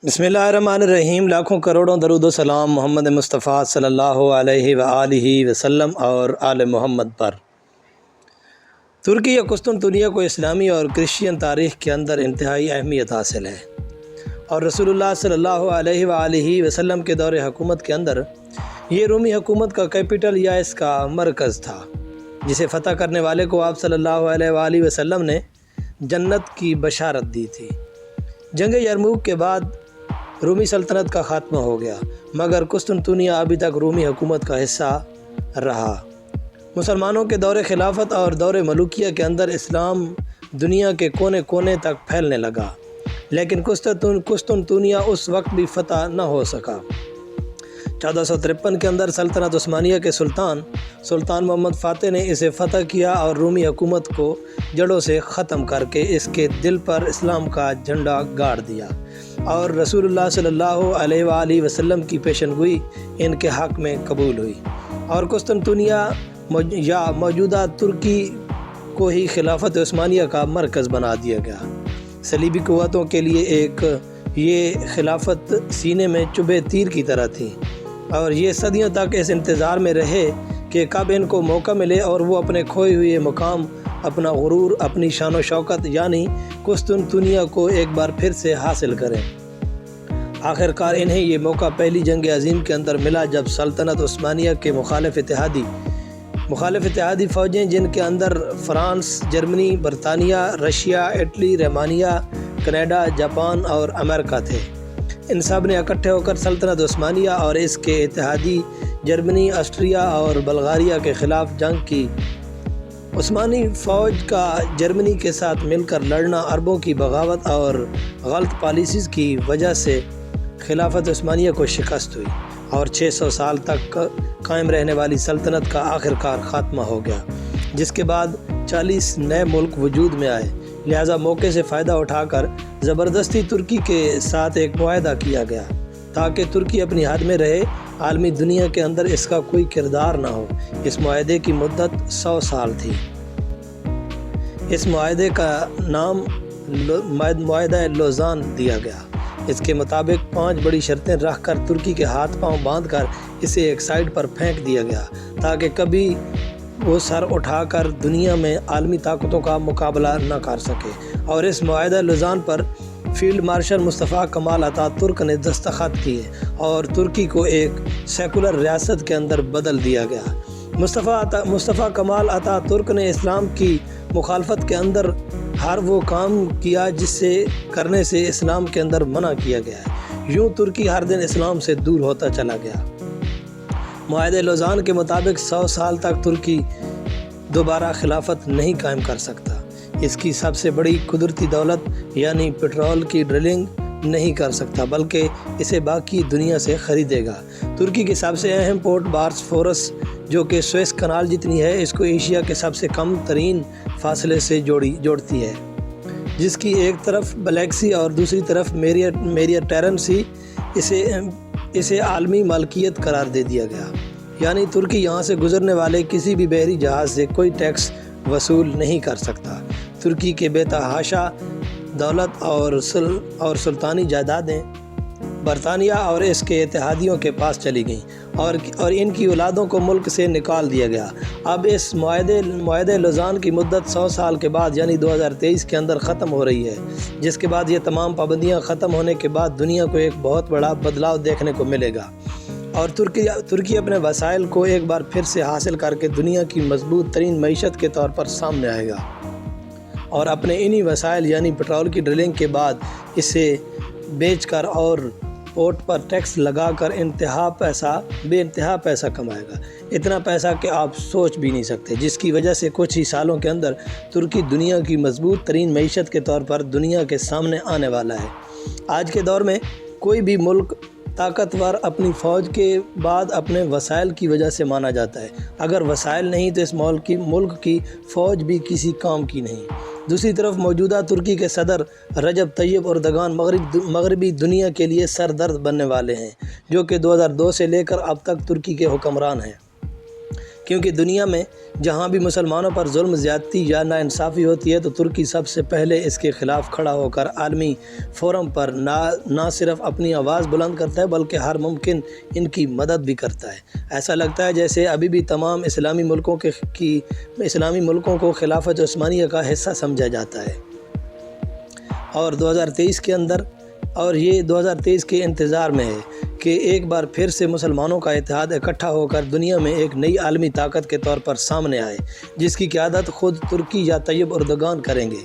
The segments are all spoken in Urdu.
بسم اللہ الرحمن الرحیم۔ لاکھوں کروڑوں درود و سلام محمد مصطفیٰ صلی اللہ علیہ وآلہ وسلم اور آل محمد پر۔ ترکی یا قسطنطنیہ کو اسلامی اور کرسچین تاریخ کے اندر انتہائی اہمیت حاصل ہے، اور رسول اللہ صلی اللہ علیہ وآلہ وسلم کے دور حکومت کے اندر یہ رومی حکومت کا کیپٹل یا اس کا مرکز تھا، جسے فتح کرنے والے کو آپ صلی اللہ علیہ وآلہ وسلم نے جنت کی بشارت دی تھی۔ جنگ یرموک کے بعد رومی سلطنت کا خاتمہ ہو گیا، مگر قسطنطنیہ ابھی تک رومی حکومت کا حصہ رہا۔ مسلمانوں کے دور خلافت اور دور ملوکیہ کے اندر اسلام دنیا کے کونے کونے تک پھیلنے لگا، لیکن قسطنطنیہ اس وقت بھی فتح نہ ہو سکا۔ 1453 کے اندر سلطنت عثمانیہ کے سلطان محمد فاتح نے اسے فتح کیا اور رومی حکومت کو جڑوں سے ختم کر کے اس کے دل پر اسلام کا جھنڈا گاڑ دیا، اور رسول اللہ صلی اللہ علیہ وآلہ وسلم کی پیشن گوئی ان کے حق میں قبول ہوئی، اور قسطنطنیہ یا موجودہ ترکی کو ہی خلافت عثمانیہ کا مرکز بنا دیا گیا۔ صلیبی قوتوں کے لیے یہ خلافت سینے میں چبھے تیر کی طرح تھی، اور یہ صدیوں تک اس انتظار میں رہے کہ کب ان کو موقع ملے اور وہ اپنے کھوئے ہوئے مقام، اپنا غرور، اپنی شان و شوکت یعنی قسطنطنیہ کو ایک بار پھر سے حاصل کریں۔ آخر کار انہیں یہ موقع پہلی جنگ عظیم کے اندر ملا، جب سلطنت عثمانیہ کے مخالف اتحادی فوجیں، جن کے اندر فرانس، جرمنی، برطانیہ، Russia, Italy, Romania, Canada, Japan اور امریکہ تھے، ان سب نے اکٹھے ہو کر سلطنت عثمانیہ اور اس کے اتحادی جرمنی، آسٹریا اور بلغاریہ کے خلاف جنگ کی۔ عثمانی فوج کا جرمنی کے ساتھ مل کر لڑنا عربوں کی بغاوت اور غلط پالیسیز کی وجہ سے خلافت عثمانیہ کو شکست ہوئی، اور 600 سال تک قائم رہنے والی سلطنت کا آخر کار خاتمہ ہو گیا، جس کے بعد 40 نئے ملک وجود میں آئے۔ لہٰذا موقع سے فائدہ اٹھا کر زبردستی ترکی کے ساتھ ایک معاہدہ کیا گیا، تاکہ ترکی اپنی حد میں رہے، عالمی دنیا کے اندر اس کا کوئی کردار نہ ہو۔ اس معاہدے کی مدت 100 سال تھی۔ اس معاہدے کا نام معاہدہ لوزان دیا گیا۔ اس کے مطابق 5 بڑی شرطیں رکھ کر ترکی کے ہاتھ پاؤں باندھ کر اسے ایک سائڈ پر پھینک دیا گیا، تاکہ کبھی وہ سر اٹھا کر دنیا میں عالمی طاقتوں کا مقابلہ نہ کر سکے، اور اس معاہدہ لوزان پر فیلڈ مارشل مصطفیٰ کمال اتا ترک نے دستخط کیے، اور ترکی کو ایک سیکولر ریاست کے اندر بدل دیا گیا۔ مصطفیٰ کمال اتا ترک نے اسلام کی مخالفت کے اندر ہر وہ کام کیا جس سے کرنے سے اسلام کے اندر منع کیا گیا ہے۔ یوں ترکی ہر دن اسلام سے دور ہوتا چلا گیا۔ معاہدہ لوزان کے مطابق 100 سال تک ترکی دوبارہ خلافت نہیں قائم کر سکتا۔ اس کی سب سے بڑی قدرتی دولت یعنی پٹرول کی ڈرلنگ نہیں کر سکتا، بلکہ اسے باقی دنیا سے خریدے گا۔ ترکی کی سب سے اہم پورٹ بارسفورس، جو کہ سویس کنال جتنی ہے، اس کو ایشیا کے سب سے کم ترین فاصلے سے جوڑتی ہے، جس کی ایک طرف بلیک سی اور دوسری طرف میڈیٹرینین سی۔ اسے عالمی ملکیت قرار دے دیا گیا، یعنی ترکی یہاں سے گزرنے والے کسی بھی بحری جہاز سے کوئی ٹیکس وصول نہیں کر سکتا۔ ترکی کے بے تحاشا دولت اور سلطانی جائیدادیں برطانیہ اور اس کے اتحادیوں کے پاس چلی گئیں، اور ان کی اولادوں کو ملک سے نکال دیا گیا۔ اب اس معاہدہ لوزان کی مدت 100 سال کے بعد یعنی 2023 کے اندر ختم ہو رہی ہے، جس کے بعد یہ تمام پابندیاں ختم ہونے کے بعد دنیا کو ایک بہت بڑا بدلاؤ دیکھنے کو ملے گا، اور ترکی اپنے وسائل کو ایک بار پھر سے حاصل کر کے دنیا کی مضبوط ترین معیشت کے طور پر سامنے آئے گا، اور اپنے انہی وسائل یعنی پٹرول کی ڈرلنگ کے بعد اسے بیچ کر اور پورٹ پر ٹیکس لگا کر بے انتہا پیسہ کمائے گا، اتنا پیسہ کہ آپ سوچ بھی نہیں سکتے، جس کی وجہ سے کچھ ہی سالوں کے اندر ترکی دنیا کی مضبوط ترین معیشت کے طور پر دنیا کے سامنے آنے والا ہے۔ آج کے دور میں کوئی بھی ملک طاقتور اپنی فوج کے بعد اپنے وسائل کی وجہ سے مانا جاتا ہے۔ اگر وسائل نہیں تو اس ملک کی فوج بھی کسی کام کی نہیں۔ دوسری طرف موجودہ ترکی کے صدر رجب طیب اردگان مغربی دنیا کے لیے سر درد بننے والے ہیں، جو کہ 2002 سے لے کر اب تک ترکی کے حکمران ہیں۔ کیونکہ دنیا میں جہاں بھی مسلمانوں پر ظلم، زیادتی یا ناانصافی ہوتی ہے تو ترکی سب سے پہلے اس کے خلاف کھڑا ہو کر عالمی فورم پر نہ صرف اپنی آواز بلند کرتا ہے بلکہ ہر ممکن ان کی مدد بھی کرتا ہے۔ ایسا لگتا ہے جیسے ابھی بھی تمام اسلامی ملکوں کو خلافت عثمانیہ کا حصہ سمجھا جاتا ہے، اور 2023 کے انتظار میں ہے کہ ایک بار پھر سے مسلمانوں کا اتحاد اکٹھا ہو کر دنیا میں ایک نئی عالمی طاقت کے طور پر سامنے آئے، جس کی قیادت خود ترکی یا طیب اردگان کریں گے،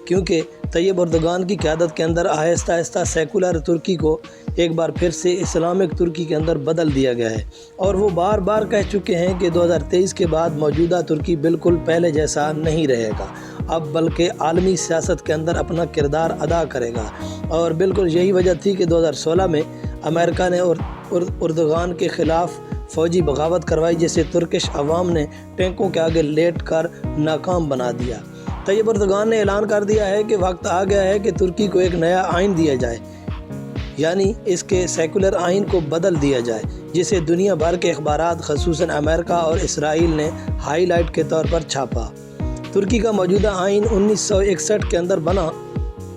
کیونکہ طیب اردگان کی قیادت کے اندر آہستہ آہستہ سیکولر ترکی کو ایک بار پھر سے اسلامک ترکی کے اندر بدل دیا گیا ہے، اور وہ بار بار کہہ چکے ہیں کہ 2023 کے بعد موجودہ ترکی بالکل پہلے جیسا نہیں رہے گا اب، بلکہ عالمی سیاست کے اندر اپنا کردار ادا کرے گا۔ اور بالکل یہی وجہ تھی کہ 2016 میں امریکہ نے اردگان کے خلاف فوجی بغاوت کروائی، جسے ترکش عوام نے ٹینکوں کے آگے لیٹ کر ناکام بنا دیا۔ طیب اردگان نے اعلان کر دیا ہے کہ وقت آ گیا ہے کہ ترکی کو ایک نیا آئین دیا جائے، یعنی اس کے سیکولر آئین کو بدل دیا جائے، جسے دنیا بھر کے اخبارات خصوصاً امریکہ اور اسرائیل نے ہائی لائٹ کے طور پر چھاپا۔ ترکی کا موجودہ آئین 1961 کے اندر بنا،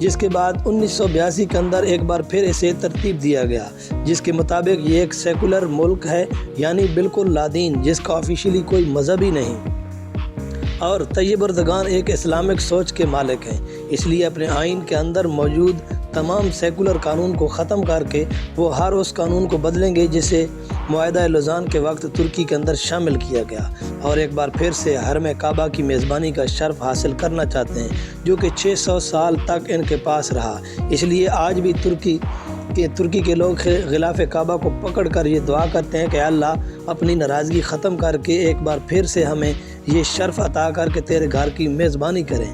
جس کے بعد 1982 کے اندر ایک بار پھر اسے ترتیب دیا گیا، جس کے مطابق یہ ایک سیکولر ملک ہے، یعنی بالکل لادین، جس کا آفیشیلی کوئی مذہب ہی نہیں، اور طیب اردگان ایک اسلامک سوچ کے مالک ہیں، اس لیے اپنے آئین کے اندر موجود تمام سیکولر قانون کو ختم کر کے وہ ہر اس قانون کو بدلیں گے جسے معاہدہ لوزان کے وقت ترکی کے اندر شامل کیا گیا، اور ایک بار پھر سے حرم کعبہ کی میزبانی کا شرف حاصل کرنا چاہتے ہیں، جو کہ 600 سال تک ان کے پاس رہا۔ اس لیے آج بھی ترکی کے لوگ غلاف کعبہ کو پکڑ کر یہ دعا کرتے ہیں کہ اللہ اپنی ناراضگی ختم کر کے ایک بار پھر سے ہمیں یہ شرف عطا کر کے تیرے گھر کی میزبانی کریں،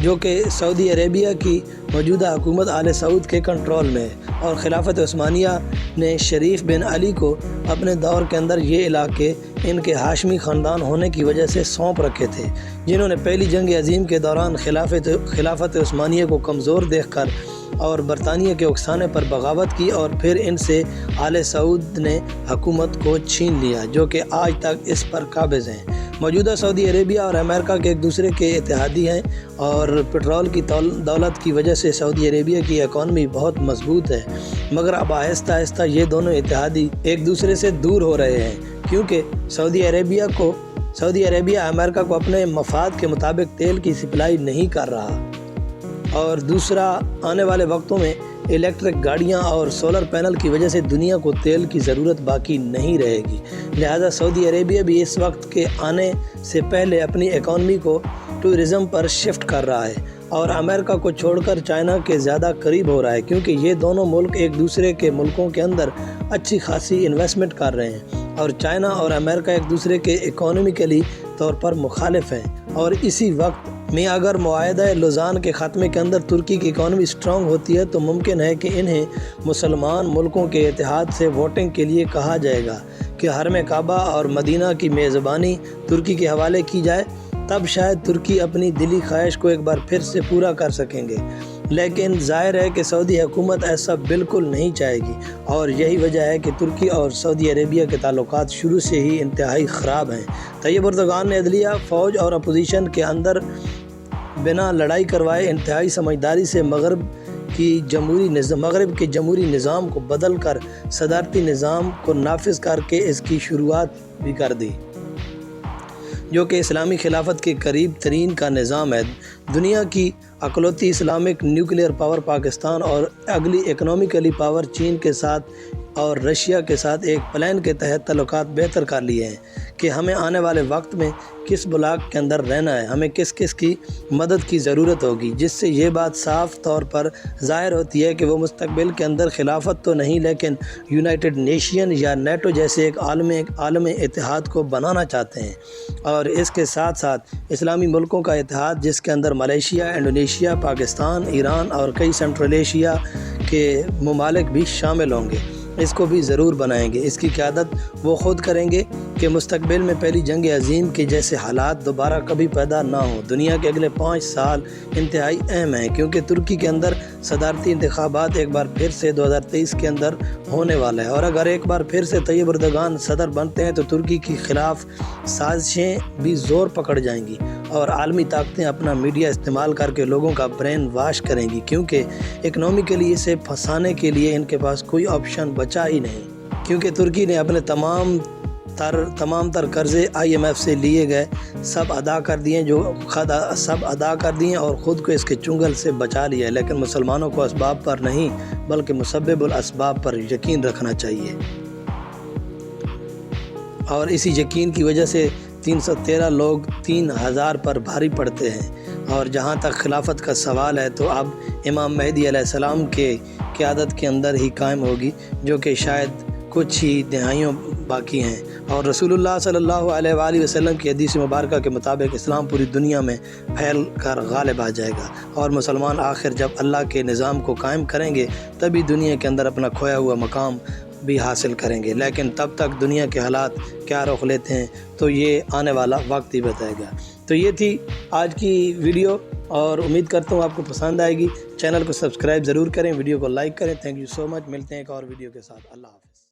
جو کہ سعودی عربیہ کی موجودہ حکومت آل سعود کے کنٹرول میں ہے، اور خلافت عثمانیہ نے شریف بن علی کو اپنے دور کے اندر یہ علاقے ان کے ہاشمی خاندان ہونے کی وجہ سے سونپ رکھے تھے، جنہوں نے پہلی جنگ عظیم کے دوران خلافت عثمانیہ کو کمزور دیکھ کر اور برطانیہ کے اکسانے پر بغاوت کی، اور پھر ان سے آل سعود نے حکومت کو چھین لیا، جو کہ آج تک اس پر قابض ہیں۔ موجودہ سعودی عربیہ اور امریکہ کے ایک دوسرے کے اتحادی ہیں، اور پٹرول کی دولت کی وجہ سے سعودی عربیہ کی اکانومی بہت مضبوط ہے، مگر اب آہستہ آہستہ یہ دونوں اتحادی ایک دوسرے سے دور ہو رہے ہیں، کیونکہ سعودی عربیہ امریکہ کو اپنے مفاد کے مطابق تیل کی سپلائی نہیں کر رہا، اور دوسرا آنے والے وقتوں میں الیکٹرک گاڑیاں اور سولر پینل کی وجہ سے دنیا کو تیل کی ضرورت باقی نہیں رہے گی، لہذا سعودی عربیہ بھی اس وقت کے آنے سے پہلے اپنی اکانومی کو ٹورزم پر شفٹ کر رہا ہے، اور امریکہ کو چھوڑ کر چائنا کے زیادہ قریب ہو رہا ہے، کیونکہ یہ دونوں ملک ایک دوسرے کے ملکوں کے اندر اچھی خاصی انویسٹمنٹ کر رہے ہیں، اور چائنا اور امریکہ ایک دوسرے کے اکانومیکلی طور پر مخالف ہیں، اور اسی وقت میں اگر معاہدہ لوزان کے خاتمے کے اندر ترکی کی اکانومی سٹرونگ ہوتی ہے تو ممکن ہے کہ انہیں مسلمان ملکوں کے اتحاد سے ووٹنگ کے لیے کہا جائے گا کہ حرم کعبہ اور مدینہ کی میزبانی ترکی کے حوالے کی جائے، تب شاید ترکی اپنی دلی خواہش کو ایک بار پھر سے پورا کر سکیں گے، لیکن ظاہر ہے کہ سعودی حکومت ایسا بالکل نہیں چاہے گی، اور یہی وجہ ہے کہ ترکی اور سعودی عربیہ کے تعلقات شروع سے ہی انتہائی خراب ہیں۔ طیب اردگان نے عدلیہ، فوج اور اپوزیشن کے اندر بنا لڑائی کروائے انتہائی سمجھداری سے مغرب کے جمہوری نظام کو بدل کر صدارتی نظام کو نافذ کر کے اس کی شروعات بھی کر دی، جو کہ اسلامی خلافت کے قریب ترین کا نظام ہے۔ دنیا کی اکلوتی اسلامک نیوکلیئر پاور پاکستان اور اگلی اکنامیکلی پاور چین کے ساتھ اور رشیا کے ساتھ ایک پلان کے تحت تعلقات بہتر کر لیے ہیں کہ ہمیں آنے والے وقت میں کس بلاک کے اندر رہنا ہے، ہمیں کس کی مدد کی ضرورت ہوگی، جس سے یہ بات صاف طور پر ظاہر ہوتی ہے کہ وہ مستقبل کے اندر خلافت تو نہیں لیکن یونائٹڈ نیشن یا نیٹو جیسے ایک عالم اتحاد کو بنانا چاہتے ہیں، اور اس کے ساتھ ساتھ اسلامی ملکوں کا اتحاد جس کے اندر ملیشیا، انڈونیشیا، پاکستان، ایران اور کئی سینٹرل ایشیا کے ممالک بھی شامل ہوں گے، اس کو بھی ضرور بنائیں گے۔ اس کی قیادت وہ خود کریں گے کہ مستقبل میں پہلی جنگ عظیم کے جیسے حالات دوبارہ کبھی پیدا نہ ہوں۔ دنیا کے اگلے 5 سال انتہائی اہم ہیں کیونکہ ترکی کے اندر صدارتی انتخابات ایک بار پھر سے 2023 کے اندر ہونے والا ہے، اور اگر ایک بار پھر سے طیب اردگان صدر بنتے ہیں تو ترکی کے خلاف سازشیں بھی زور پکڑ جائیں گی اور عالمی طاقتیں اپنا میڈیا استعمال کر کے لوگوں کا برین واش کریں گی، کیونکہ اکنامکلی اسے پھنسانے کے لیے ان کے پاس کوئی آپشن بچا ہی نہیں، کیونکہ ترکی نے اپنے تمام تر قرضے IMF سے لیے گئے سب ادا کر دیے اور خود کو اس کے چنگل سے بچا لیا ہے۔ لیکن مسلمانوں کو اسباب پر نہیں بلکہ مسبب الاسباب پر یقین رکھنا چاہیے، اور اسی یقین کی وجہ سے 313 لوگ 3000 پر بھاری پڑتے ہیں۔ اور جہاں تک خلافت کا سوال ہے تو اب امام مہدی علیہ السلام کے قیادت کے اندر ہی قائم ہوگی، جو کہ شاید کچھ ہی دہائیوں باقی ہیں، اور رسول اللہ صلی اللہ علیہ وآلہ وسلم کی حدیث مبارکہ کے مطابق اسلام پوری دنیا میں پھیل کر غالب آ جائے گا، اور مسلمان آخر جب اللہ کے نظام کو قائم کریں گے تبھی دنیا کے اندر اپنا کھویا ہوا مقام بھی حاصل کریں گے۔ لیکن تب تک دنیا کے حالات کیا رخ لیتے ہیں تو یہ آنے والا وقت ہی بتائے گا۔ تو یہ تھی آج کی ویڈیو، اور امید کرتا ہوں آپ کو پسند آئے گی۔ چینل کو سبسکرائب ضرور کریں، ویڈیو کو لائک کریں۔ تھینک یو سو مچ، ملتے ہیں ایک اور ویڈیو کے ساتھ۔ اللہ حافظ۔